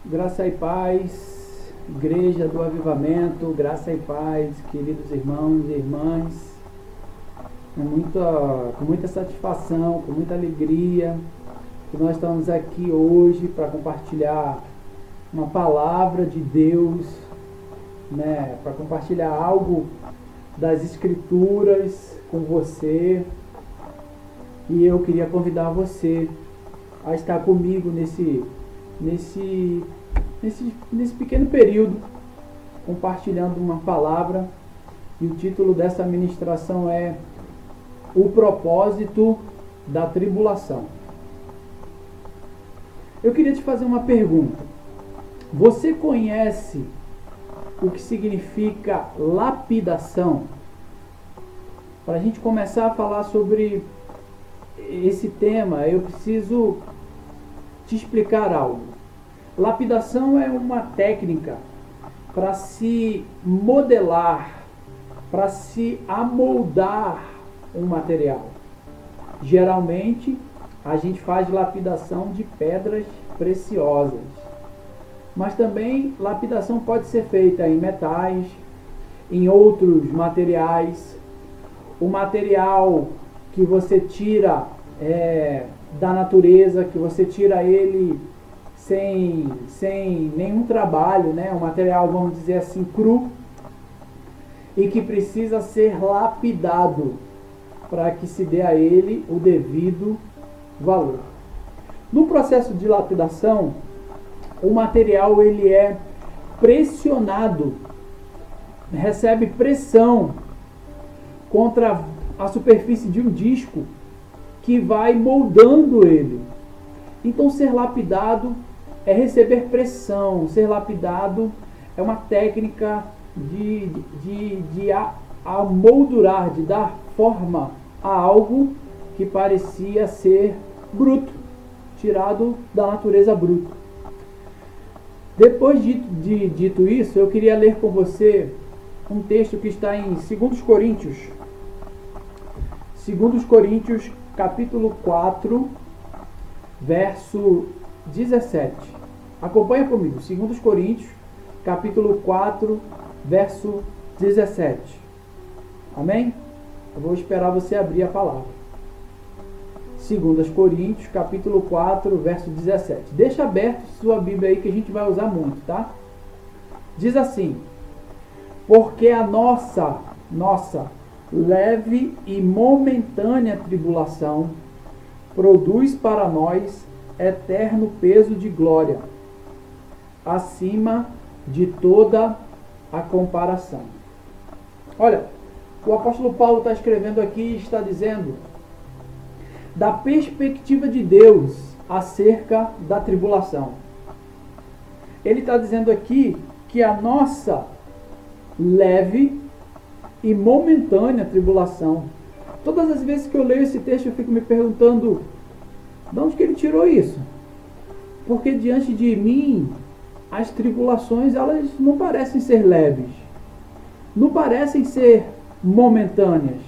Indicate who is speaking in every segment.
Speaker 1: Graça e paz, Igreja do Avivamento, graça e paz, queridos irmãos e irmãs. Com muita satisfação, com muita alegria, que nós estamos aqui hoje para compartilhar uma palavra de Deus, para compartilhar algo das Escrituras com você. E eu queria convidar você a estar comigo nesse pequeno período, compartilhando uma palavra. E o título dessa ministração é O Propósito da Tribulação. Eu queria te fazer uma pergunta. Você conhece o que significa lapidação? Para a gente começar a falar sobre esse tema, eu preciso te explicar algo. Lapidação é uma técnica para se modelar, para se amoldar um material. Geralmente a gente faz lapidação de pedras preciosas, mas também lapidação pode ser feita em metais, em outros materiais. O material que você tira da natureza, que você tira ele sem nenhum trabalho, um material, vamos dizer assim, cru, e que precisa ser lapidado para que se dê a ele o devido valor. No processo de lapidação, o material ele é pressionado, recebe pressão contra a superfície de um disco que vai moldando ele. Então, ser lapidado é receber pressão. Ser lapidado é uma técnica de amoldurar, de dar forma a algo que parecia ser bruto, tirado da natureza bruta. Depois de dito isso, eu queria ler com você um texto que está em 2 Coríntios. 2 Coríntios, capítulo 4, verso 17. Acompanha comigo. 2 Coríntios, capítulo 4, verso 17. Amém? Eu vou esperar você abrir a palavra. 2 Coríntios, capítulo 4, verso 17. Deixa aberto sua Bíblia aí que a gente vai usar muito, tá? Diz assim: porque a nossa leve e momentânea tribulação produz para nós eterno peso de glória, acima de toda a comparação. Olha, o apóstolo Paulo está escrevendo aqui e está dizendo da perspectiva de Deus acerca da tribulação. Ele está dizendo aqui que a nossa leve e momentânea tribulação. Todas as vezes que eu leio esse texto, eu fico me perguntando de onde que ele tirou isso? Porque diante de mim, as tribulações, elas não parecem ser leves, não parecem ser momentâneas.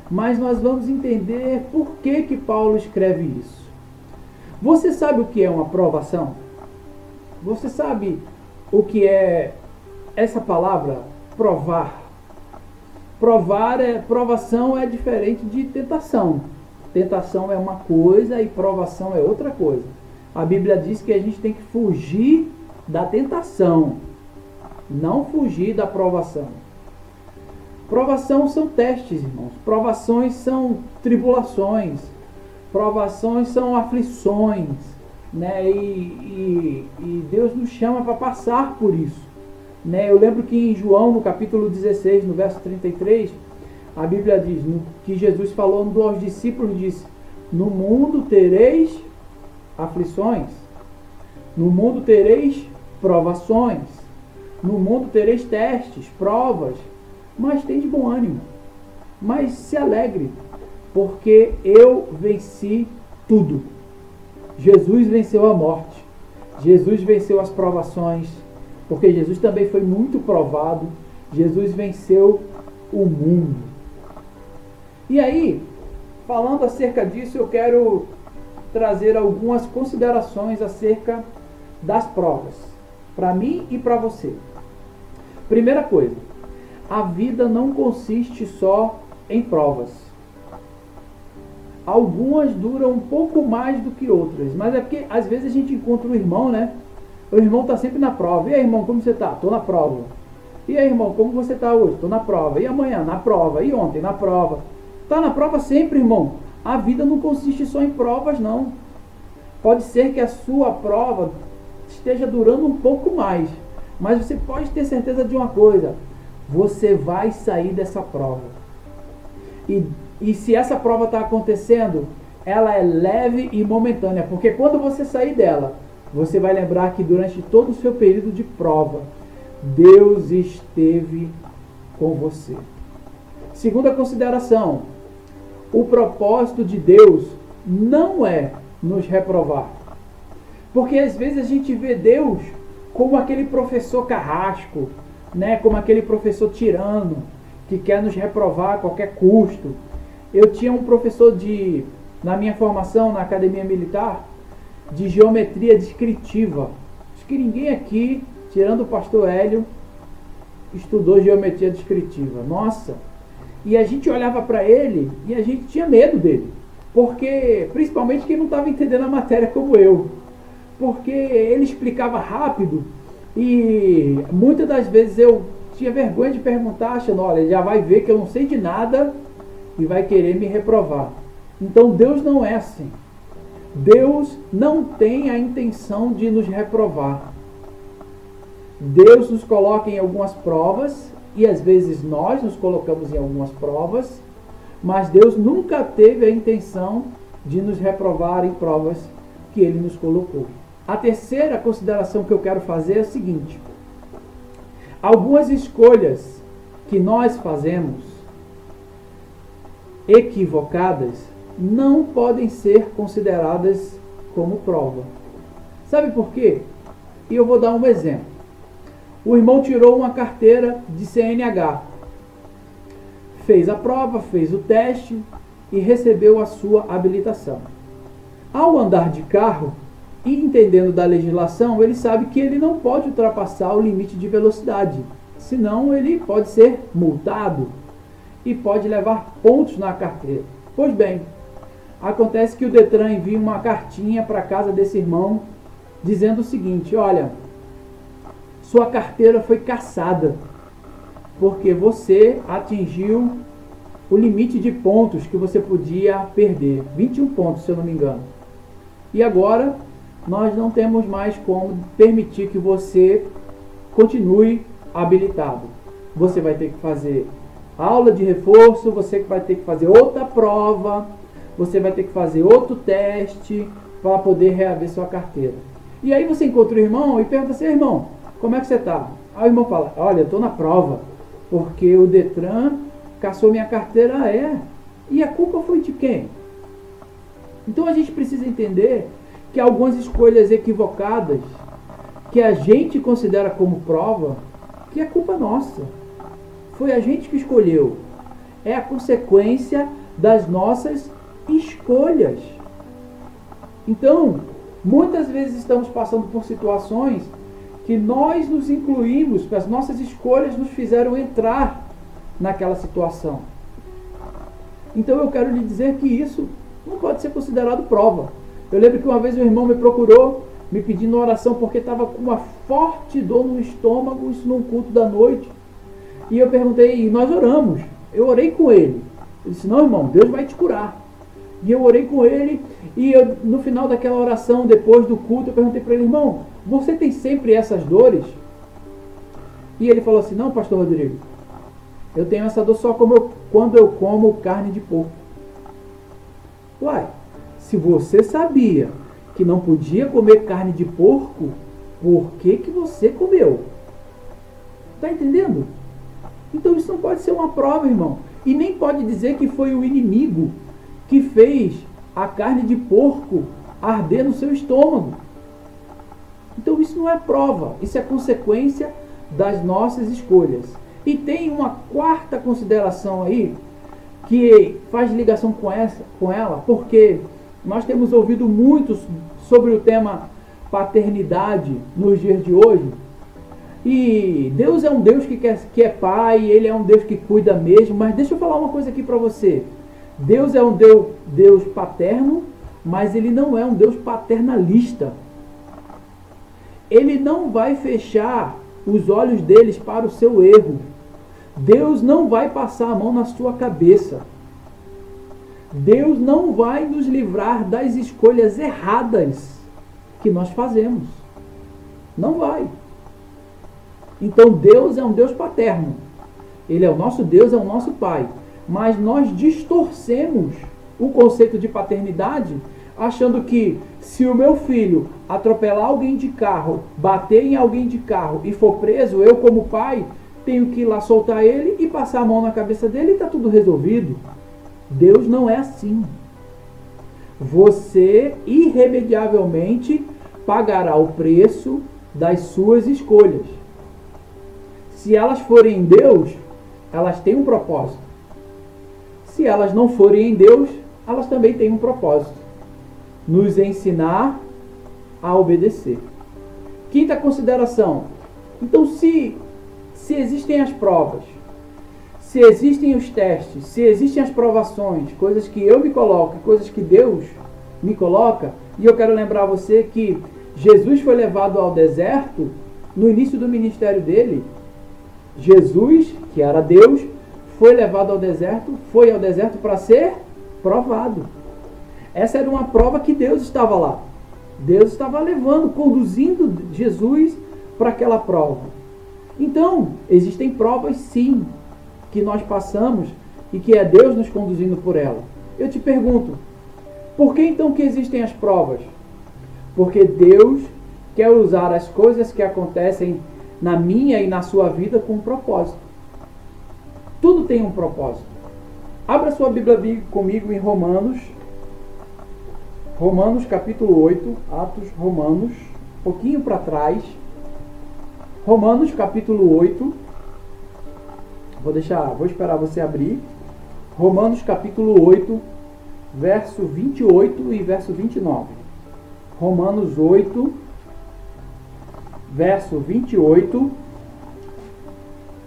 Speaker 1: Mas nós vamos entender por que Paulo escreve isso. Você sabe o que é uma provação? Você sabe o que é essa palavra, provar? Provação é diferente de tentação. Tentação é uma coisa e provação é outra coisa. A Bíblia diz que a gente tem que fugir da tentação, não fugir da provação. Provação são testes, irmãos. Provações são tribulações. Provações são aflições, E Deus nos chama para passar por isso. Eu lembro que em João, no capítulo 16, no verso 33, a Bíblia diz que Jesus falou aos discípulos, disse: no mundo tereis aflições, no mundo tereis provações, no mundo tereis testes, provas, mas tem de bom ânimo, mas se alegre, porque eu venci tudo. Jesus venceu a morte, Jesus venceu as provações, porque Jesus também foi muito provado. Jesus venceu o mundo. E aí, falando acerca disso, eu quero trazer algumas considerações acerca das provas, para mim e para você. Primeira coisa, a vida não consiste só em provas. Algumas duram um pouco mais do que outras, mas é porque às vezes a gente encontra o irmão, né? O irmão está sempre na prova. E aí, irmão, como você está? Estou na prova. E aí, irmão, como você está hoje? Estou na prova. E amanhã? Na prova. E ontem? Na prova. Está na prova sempre, irmão. A vida não consiste só em provas, não. Pode ser que a sua prova esteja durando um pouco mais, mas você pode ter certeza de uma coisa: você vai sair dessa prova. E se essa prova está acontecendo, ela é leve e momentânea, porque quando você sair dela, você vai lembrar que durante todo o seu período de prova, Deus esteve com você. Segunda consideração, o propósito de Deus não é nos reprovar. Porque às vezes a gente vê Deus como aquele professor carrasco, né? Como aquele professor tirano, que quer nos reprovar a qualquer custo. Eu tinha um professor na minha formação na academia militar, de geometria descritiva. Acho que ninguém aqui, tirando o pastor Hélio, estudou geometria descritiva. Nossa! E a gente olhava para ele e a gente tinha medo dele. Porque, principalmente quem não estava entendendo a matéria como eu. Porque ele explicava rápido e muitas das vezes eu tinha vergonha de perguntar, achando, olha, ele já vai ver que eu não sei de nada e vai querer me reprovar. Então Deus não é assim. Deus não tem a intenção de nos reprovar. Deus nos coloca em algumas provas, e às vezes nós nos colocamos em algumas provas, mas Deus nunca teve a intenção de nos reprovar em provas que Ele nos colocou. A terceira consideração que eu quero fazer é a seguinte: algumas escolhas que nós fazemos equivocadas não podem ser consideradas como prova. Sabe por quê? E eu vou dar um exemplo. O irmão tirou uma carteira de CNH, fez a prova, fez o teste e recebeu a sua habilitação. Ao andar de carro e entendendo da legislação, ele sabe que ele não pode ultrapassar o limite de velocidade, senão ele pode ser multado e pode levar pontos na carteira. Pois bem, acontece que o Detran envia uma cartinha para a casa desse irmão dizendo o seguinte: olha, sua carteira foi cassada porque você atingiu o limite de pontos que você podia perder, 21 pontos, se eu não me engano. E agora nós não temos mais como permitir que você continue habilitado. Você vai ter que fazer aula de reforço, você vai ter que fazer outra prova, você vai ter que fazer outro teste para poder reaver sua carteira. E aí você encontra o irmão e pergunta assim: irmão, como é que você está? Aí o irmão fala: olha, eu estou na prova, porque o Detran cassou minha carteira. E a culpa foi de quem? Então a gente precisa entender que algumas escolhas equivocadas, que a gente considera como prova, que é culpa nossa. Foi a gente que escolheu. É a consequência das nossas escolhas. Então, muitas vezes estamos passando por situações que nós nos incluímos, que as nossas escolhas nos fizeram entrar naquela situação. Então eu quero lhe dizer que isso não pode ser considerado prova. Eu lembro que uma vez um irmão me procurou, me pedindo oração porque estava com uma forte dor no estômago, isso num culto da noite. E eu perguntei, e nós oramos. Eu orei com ele. Ele disse: não, irmão, Deus vai te curar. E eu orei com ele, e no final daquela oração, depois do culto, eu perguntei para ele: irmão, você tem sempre essas dores? E ele falou assim: não, pastor Rodrigo, eu tenho essa dor só quando eu como carne de porco. Uai, se você sabia que não podia comer carne de porco, por que você comeu? Está entendendo? Então isso não pode ser uma prova, irmão. E nem pode dizer que foi o inimigo que fez a carne de porco arder no seu estômago. Então isso não é prova, isso é consequência das nossas escolhas. E tem uma quarta consideração aí, que faz ligação com ela, porque nós temos ouvido muito sobre o tema paternidade nos dias de hoje. E Deus é um Deus que é pai, Ele é um Deus que cuida mesmo, mas deixa eu falar uma coisa aqui para você. Deus é um Deus paterno, mas Ele não é um Deus paternalista. Ele não vai fechar os olhos deles para o seu erro. Deus não vai passar a mão na sua cabeça. Deus não vai nos livrar das escolhas erradas que nós fazemos. Não vai. Então Deus é um Deus paterno. Ele é o nosso Deus, é o nosso Pai. Mas nós distorcemos o conceito de paternidade, achando que se o meu filho atropelar alguém de carro, bater em alguém de carro e for preso, eu como pai tenho que ir lá soltar ele e passar a mão na cabeça dele e está tudo resolvido. Deus não é assim. Você irremediavelmente pagará o preço das suas escolhas. Se elas forem em Deus, elas têm um propósito. Se elas não forem em Deus, elas também têm um propósito: nos ensinar a obedecer. Quinta consideração. Então, se existem as provas, se existem os testes, se existem as provações, coisas que eu me coloco, coisas que Deus me coloca, e eu quero lembrar você que Jesus foi levado ao deserto no início do ministério dele. Jesus, que era Deus, foi levado ao deserto, foi ao deserto para ser provado. Essa era uma prova que Deus estava lá. Deus estava levando, conduzindo Jesus para aquela prova. Então, existem provas sim, que nós passamos e que é Deus nos conduzindo por ela. Eu te pergunto, por que então que existem as provas? Porque Deus quer usar as coisas que acontecem na minha e na sua vida com um propósito. Tudo tem um propósito. Abra sua Bíblia comigo em Romanos. Romanos capítulo 8, Atos Romanos, um pouquinho para trás. Romanos capítulo 8. Vou esperar você abrir. Romanos capítulo 8, verso 28 e verso 29. Romanos 8, verso 28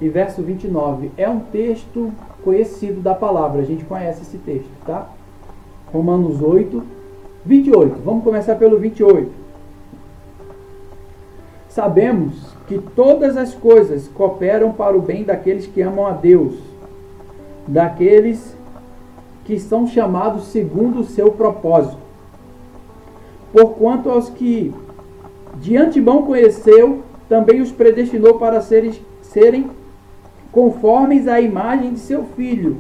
Speaker 1: e verso 29. É um texto conhecido da palavra, a gente conhece esse texto, tá? Romanos 8, 28. Vamos começar pelo 28. Sabemos que todas as coisas cooperam para o bem daqueles que amam a Deus, daqueles que são chamados segundo o seu propósito. Porquanto aos que de antemão conheceu, também os predestinou para serem conformes à imagem de seu Filho,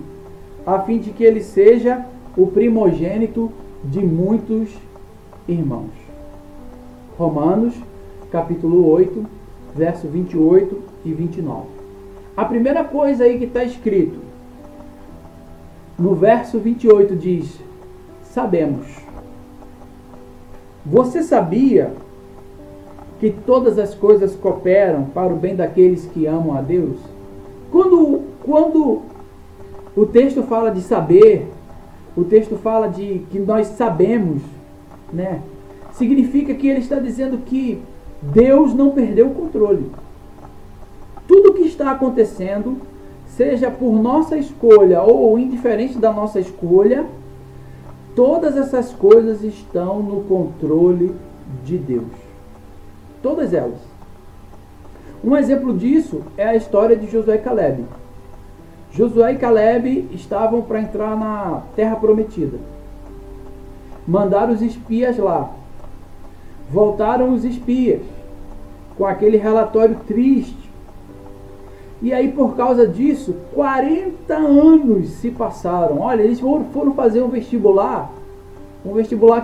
Speaker 1: a fim de que ele seja o primogênito de muitos irmãos. Romanos, capítulo 8, verso 28 e 29. A primeira coisa aí que está escrito, no verso 28 diz, sabemos. Você sabia que todas as coisas cooperam para o bem daqueles que amam a Deus? Quando o texto fala de saber, o texto fala de que nós sabemos, né? Significa que ele está dizendo que Deus não perdeu o controle. Tudo que está acontecendo, seja por nossa escolha ou indiferente da nossa escolha, todas essas coisas estão no controle de Deus. Todas elas. Um exemplo disso é a história de Josué e Caleb. Josué e Caleb estavam para entrar na Terra Prometida. Mandaram os espias lá. Voltaram os espias com aquele relatório triste. E aí, por causa disso, 40 anos se passaram. Olha, eles foram fazer um vestibular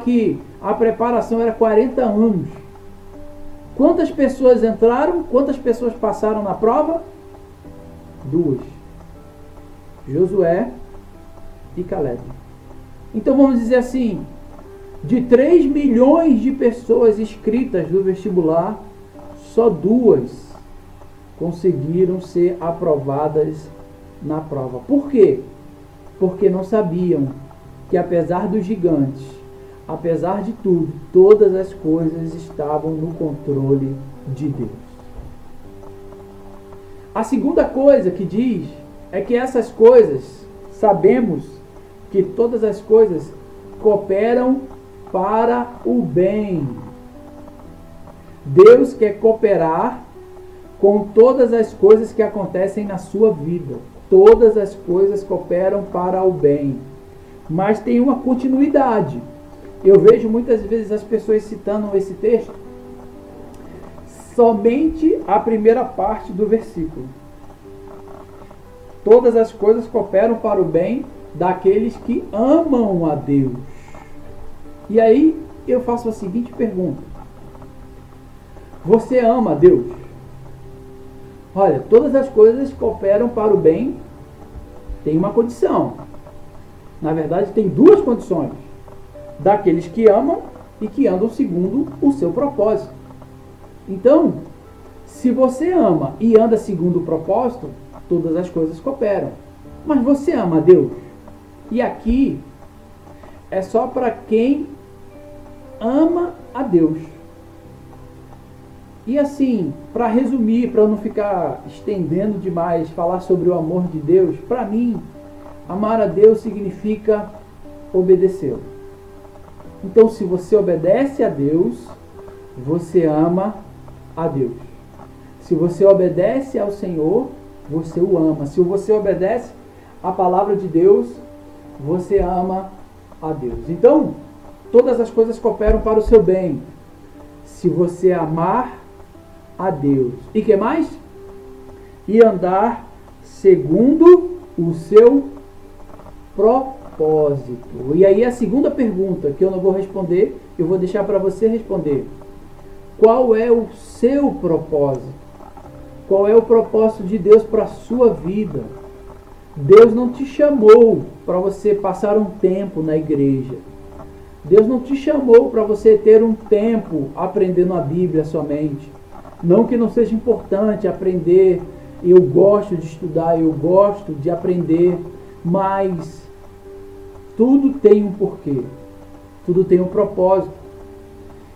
Speaker 1: que a preparação era 40 anos. Quantas pessoas entraram? Quantas pessoas passaram na prova? 2. Josué e Caleb. Então vamos dizer assim, de 3 milhões de pessoas inscritas no vestibular, só 2 conseguiram ser aprovadas na prova. Por quê? Porque não sabiam que apesar dos gigantes, apesar de tudo, todas as coisas estavam no controle de Deus. A segunda coisa que diz é que essas coisas, sabemos que todas as coisas cooperam para o bem. Deus quer cooperar com todas as coisas que acontecem na sua vida. Todas as coisas cooperam para o bem. Mas tem uma continuidade. Eu vejo muitas vezes as pessoas citando esse texto somente a primeira parte do versículo. Todas as coisas cooperam para o bem daqueles que amam a Deus. E aí eu faço a seguinte pergunta: você ama a Deus? Olha, todas as coisas cooperam para o bem. Tem uma condição. Na verdade, tem duas condições: daqueles que amam e que andam segundo o seu propósito. Então, se você ama e anda segundo o propósito, todas as coisas cooperam. Mas você ama a Deus? E aqui é só para quem ama a Deus. E assim, para resumir, para eu não ficar estendendo demais, falar sobre o amor de Deus, para mim, amar a Deus significa obedecê-lo. Então, se você obedece a Deus, você ama a Deus. Se você obedece ao Senhor, você o ama. Se você obedece à palavra de Deus, você ama a Deus. Então, todas as coisas cooperam para o seu bem. Se você amar a Deus. E que mais? E andar segundo o seu propósito. E aí a segunda pergunta, que eu não vou responder, eu vou deixar para você responder. Qual é o seu propósito? Qual é o propósito de Deus para a sua vida? Deus não te chamou para você passar um tempo na igreja. Deus não te chamou para você ter um tempo aprendendo a Bíblia somente. Não que não seja importante aprender, eu gosto de estudar, eu gosto de aprender, mas tudo tem um porquê, tudo tem um propósito.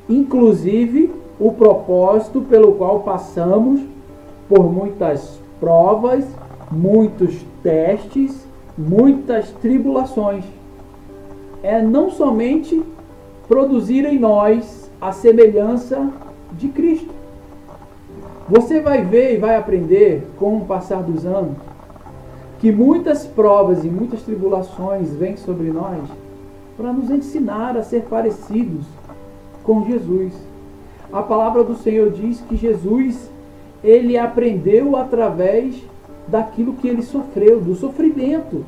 Speaker 1: Inclusive o propósito pelo qual passamos por muitas provas, muitos testes, muitas tribulações. É não somente produzir em nós a semelhança de Cristo. Você vai ver e vai aprender com o passar dos anos que muitas provas e muitas tribulações vêm sobre nós para nos ensinar a ser parecidos com Jesus. A palavra do Senhor diz que Jesus, ele aprendeu através daquilo que ele sofreu, do sofrimento.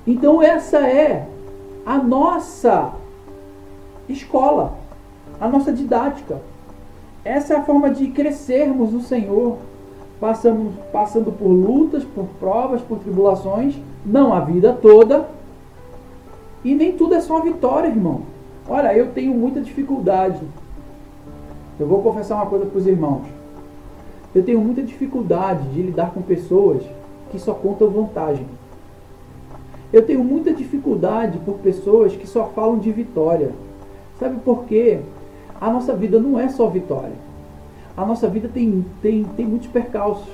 Speaker 1: Então essa é a nossa escola, a nossa didática. Essa é a forma de crescermos no Senhor, passando por lutas, por provas, por tribulações, não a vida toda, e nem tudo é só vitória, irmão. Olha, eu tenho muita dificuldade, eu vou confessar uma coisa para os irmãos, eu tenho muita dificuldade de lidar com pessoas que só contam vantagem. Eu tenho muita dificuldade por pessoas que só falam de vitória. Sabe por quê? A nossa vida não é só vitória. A nossa vida tem muitos percalços,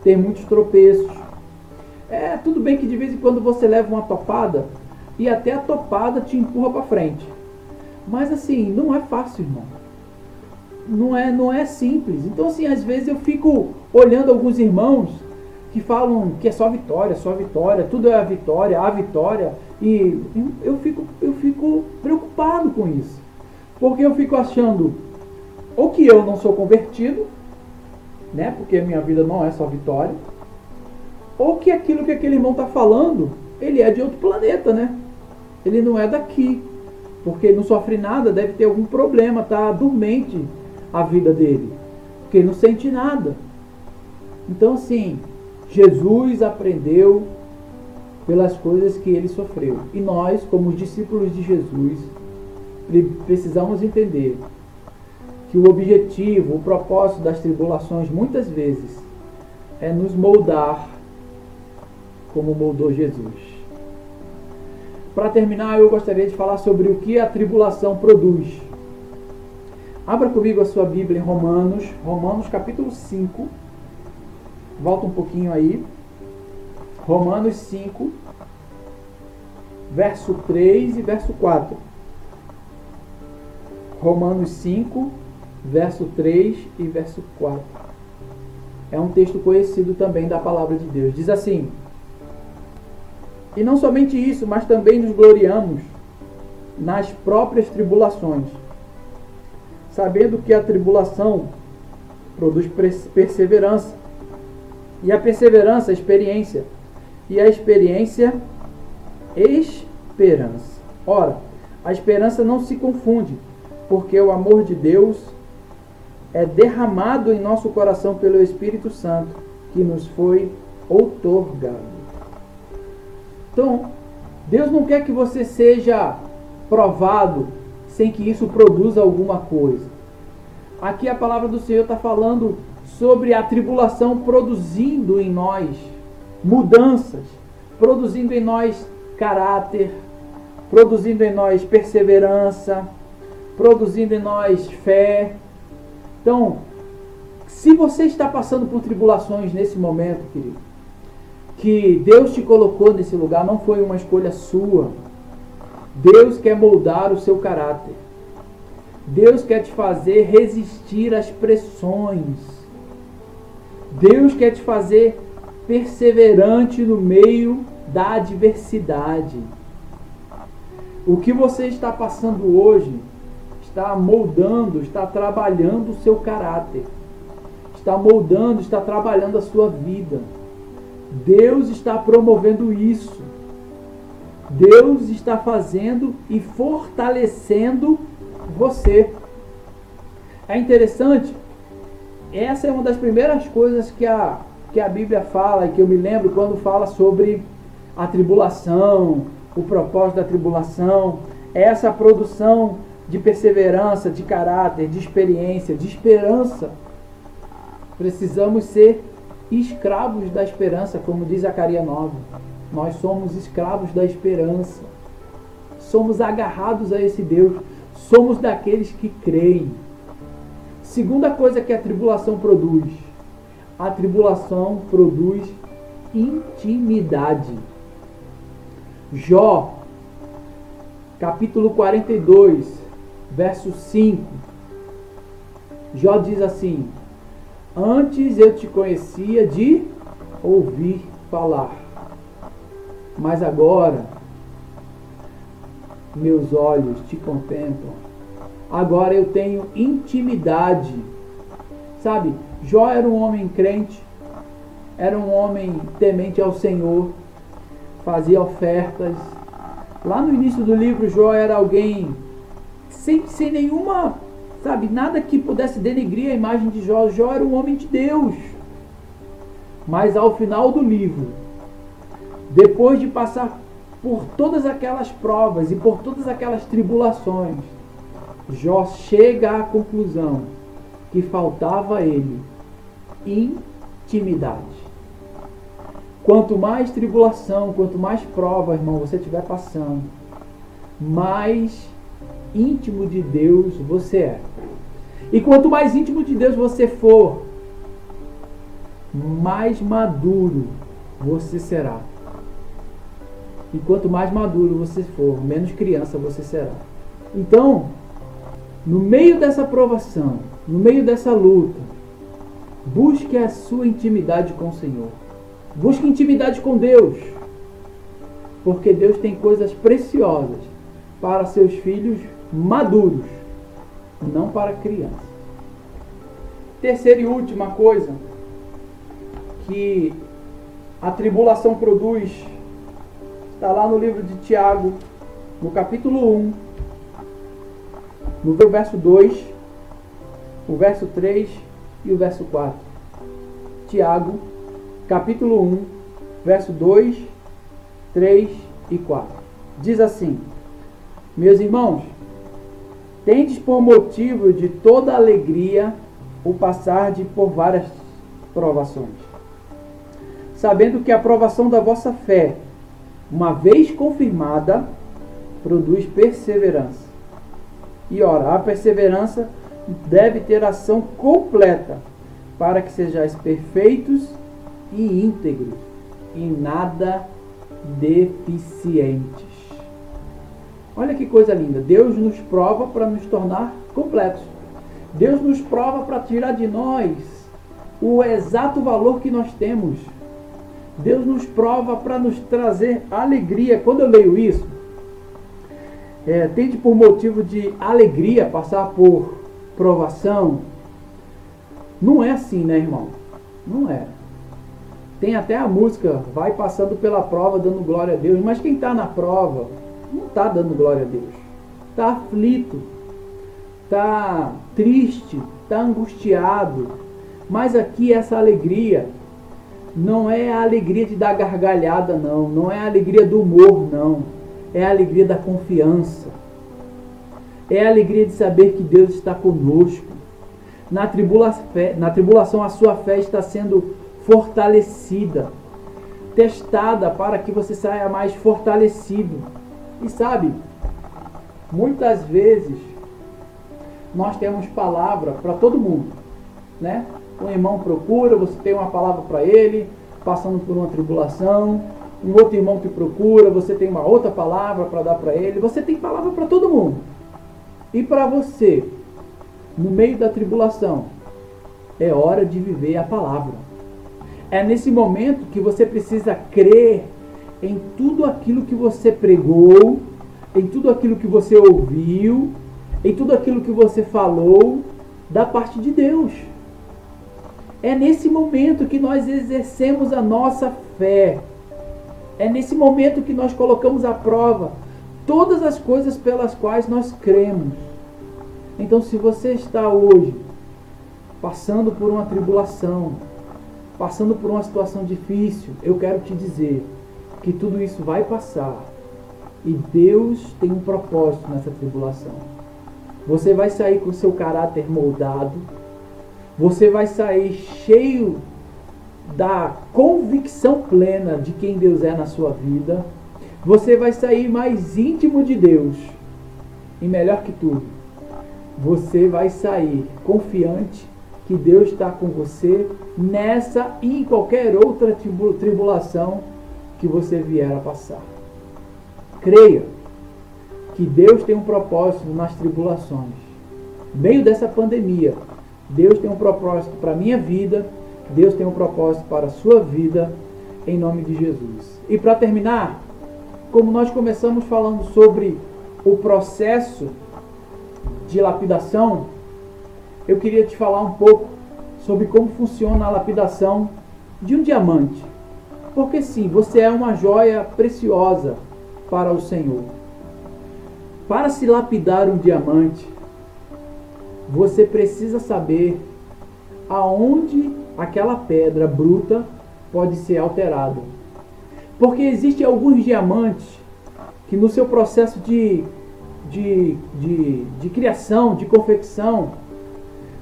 Speaker 1: tem muitos tropeços. Tudo bem que de vez em quando você leva uma topada e até a topada te empurra para frente. Mas assim, não é fácil, irmão. Não é simples. Então assim, às vezes eu fico olhando alguns irmãos que falam que é só vitória, tudo é a vitória, e eu fico preocupado com isso. Porque eu fico achando, ou que eu não sou convertido, né? Porque minha vida não é só vitória, ou que aquilo que aquele irmão está falando, ele é de outro planeta, né? Ele não é daqui, porque ele não sofre nada, deve ter algum problema, tá dormente a vida dele, porque ele não sente nada. Então assim, Jesus aprendeu pelas coisas que ele sofreu. E nós, como os discípulos de Jesus, precisamos entender que o objetivo, o propósito das tribulações, muitas vezes, é nos moldar como moldou Jesus. Para terminar, eu gostaria de falar sobre o que a tribulação produz. Abra comigo a sua Bíblia em Romanos capítulo 5. Volta um pouquinho aí. Romanos 5, verso 3 e verso 4. Romanos 5, verso 3 e verso 4. É um texto conhecido também da palavra de Deus. Diz assim: e não somente isso, mas também nos gloriamos nas próprias tribulações, sabendo que a tribulação produz perseverança, e a perseverança, experiência, e a experiência, esperança. Ora, a esperança não se confunde, porque o amor de Deus é derramado em nosso coração pelo Espírito Santo, que nos foi outorgado. Então, Deus não quer que você seja provado sem que isso produza alguma coisa. Aqui a palavra do Senhor está falando sobre a tribulação produzindo em nós mudanças, produzindo em nós caráter, produzindo em nós perseverança, produzindo em nós fé. Então, se você está passando por tribulações nesse momento, querido, que Deus te colocou nesse lugar, não foi uma escolha sua. Deus quer moldar o seu caráter. Deus quer te fazer resistir às pressões. Deus quer te fazer perseverante no meio da adversidade. O que você está passando hoje está moldando, está trabalhando o seu caráter. Está moldando, está trabalhando a sua vida. Deus está promovendo isso. Deus está fazendo e fortalecendo você. É interessante, essa é uma das primeiras coisas que a Bíblia fala, e que eu me lembro quando fala sobre a tribulação, o propósito da tribulação, é essa produção de perseverança, de caráter, de experiência, de esperança. Precisamos ser escravos da esperança, como diz Zacarias 9. Nós somos escravos da esperança. Somos agarrados a esse Deus. Somos daqueles que creem. Segunda coisa que a tribulação produz. A tribulação produz intimidade. Jó, capítulo 42, verso 5. Jó diz assim: antes eu te conhecia de ouvir falar, mas agora meus olhos te contemplam. Agora eu tenho intimidade. Sabe, Jó era um homem crente, era um homem temente ao Senhor, fazia ofertas. Lá no início do livro, Jó era alguém sem nenhuma, sabe, nada que pudesse denegrir a imagem de Jó. Jó era um homem de Deus. Mas ao final do livro, depois de passar por todas aquelas provas e por todas aquelas tribulações, Jó chega à conclusão que faltava a ele intimidade. Quanto mais tribulação, quanto mais prova, irmão, você estiver passando, mais íntimo de Deus você é. E quanto mais íntimo de Deus você for, mais maduro você será. E quanto mais maduro você for, menos criança você será. Então, no meio dessa provação, no meio dessa luta, busque a sua intimidade com o Senhor. Busque intimidade com Deus. Porque Deus tem coisas preciosas para seus filhos maduros, não para crianças. Terceira e última coisa que a tribulação produz, está lá no livro de Tiago, no capítulo 1, no verso 2, o verso 3 e o verso 4. Tiago, capítulo 1, verso 2, 3 e 4. Diz assim: meus irmãos, tendes por motivo de toda alegria o passar por várias provações, sabendo que a provação da vossa fé, uma vez confirmada, produz perseverança. E ora, a perseverança deve ter ação completa, para que sejais perfeitos e íntegros, e nada deficientes. Olha que coisa linda. Deus nos prova para nos tornar completos. Deus nos prova para tirar de nós o exato valor que nós temos. Deus nos prova para nos trazer alegria. Quando eu leio isso, tende por motivo de alegria passar por provação. Não é assim, né, irmão? Não é. Tem até a música, vai passando pela prova dando glória a Deus. Mas quem está na prova não está dando glória a Deus. Está aflito, está triste, está angustiado. Mas aqui essa alegria não é a alegria de dar gargalhada, não. Não é a alegria do humor, não. É a alegria da confiança. É a alegria de saber que Deus está conosco. Na tribulação a sua fé está sendo fortalecida, testada para que você saia mais fortalecido. E sabe, muitas vezes nós temos palavra para todo mundo, né? Um irmão procura, você tem uma palavra para ele, passando por uma tribulação. Um outro irmão que procura, você tem uma outra palavra para dar para ele. Você tem palavra para todo mundo. E para você, no meio da tribulação, é hora de viver a palavra. É nesse momento que você precisa crer em tudo aquilo que você pregou, em tudo aquilo que você ouviu, em tudo aquilo que você falou da parte de Deus. É nesse momento que nós exercemos a nossa fé. É nesse momento que nós colocamos à prova todas as coisas pelas quais nós cremos. Então, se você está hoje passando por uma tribulação, passando por uma situação difícil, eu quero te dizer que tudo isso vai passar. E Deus tem um propósito nessa tribulação. Você vai sair com seu caráter moldado. Você vai sair cheio da convicção plena de quem Deus é na sua vida. Você vai sair mais íntimo de Deus. E melhor que tudo, você vai sair confiante que Deus está com você nessa e em qualquer outra tribulação que você vier a passar. Creia que Deus tem um propósito nas tribulações. No meio dessa pandemia, Deus tem um propósito para a minha vida, Deus tem um propósito para a sua vida, em nome de Jesus. E para terminar, como nós começamos falando sobre o processo de lapidação, eu queria te falar um pouco sobre como funciona a lapidação de um diamante. Porque sim, você é uma joia preciosa para o Senhor. Para se lapidar um diamante, você precisa saber aonde aquela pedra bruta pode ser alterada. Porque existem alguns diamantes que no seu processo de criação, de confecção,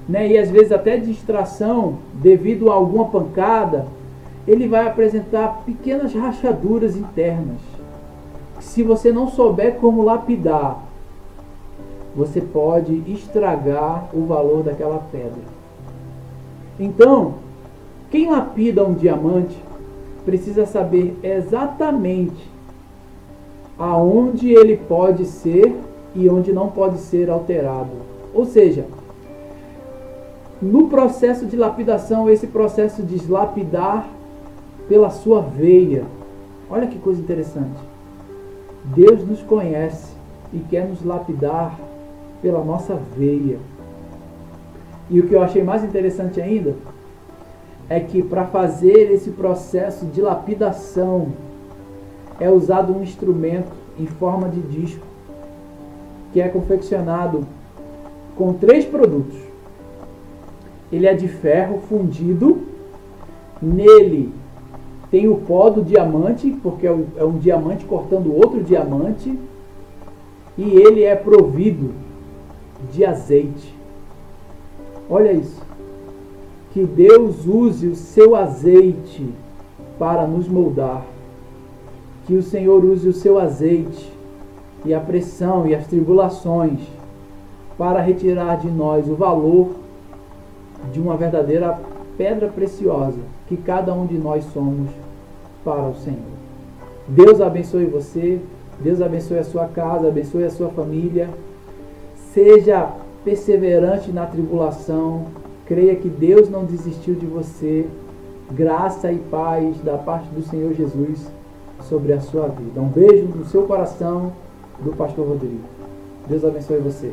Speaker 1: né, e às vezes até de extração, devido a alguma pancada, ele vai apresentar pequenas rachaduras internas. Se você não souber como lapidar, você pode estragar o valor daquela pedra. Então, quem lapida um diamante precisa saber exatamente aonde ele pode ser e onde não pode ser alterado. Ou seja, no processo de lapidação, esse processo de lapidar pela sua veia. Olha que coisa interessante. Deus nos conhece e quer nos lapidar pela nossa veia. E o que eu achei mais interessante ainda é que para fazer esse processo de lapidação é usado um instrumento em forma de disco que é confeccionado com 3 produtos. Ele é de ferro fundido, nele tem o pó do diamante, porque é um diamante cortando outro diamante, e ele é provido de azeite. Olha isso. Que Deus use o seu azeite para nos moldar. Que o Senhor use o seu azeite e a pressão e as tribulações para retirar de nós o valor de uma verdadeira pedra preciosa que cada um de nós somos para o Senhor. Deus abençoe você, Deus abençoe a sua casa, abençoe a sua família. Seja perseverante na tribulação, creia que Deus não desistiu de você. Graça e paz da parte do Senhor Jesus sobre a sua vida. Um beijo no seu coração do Pastor Rodrigo. Deus abençoe você.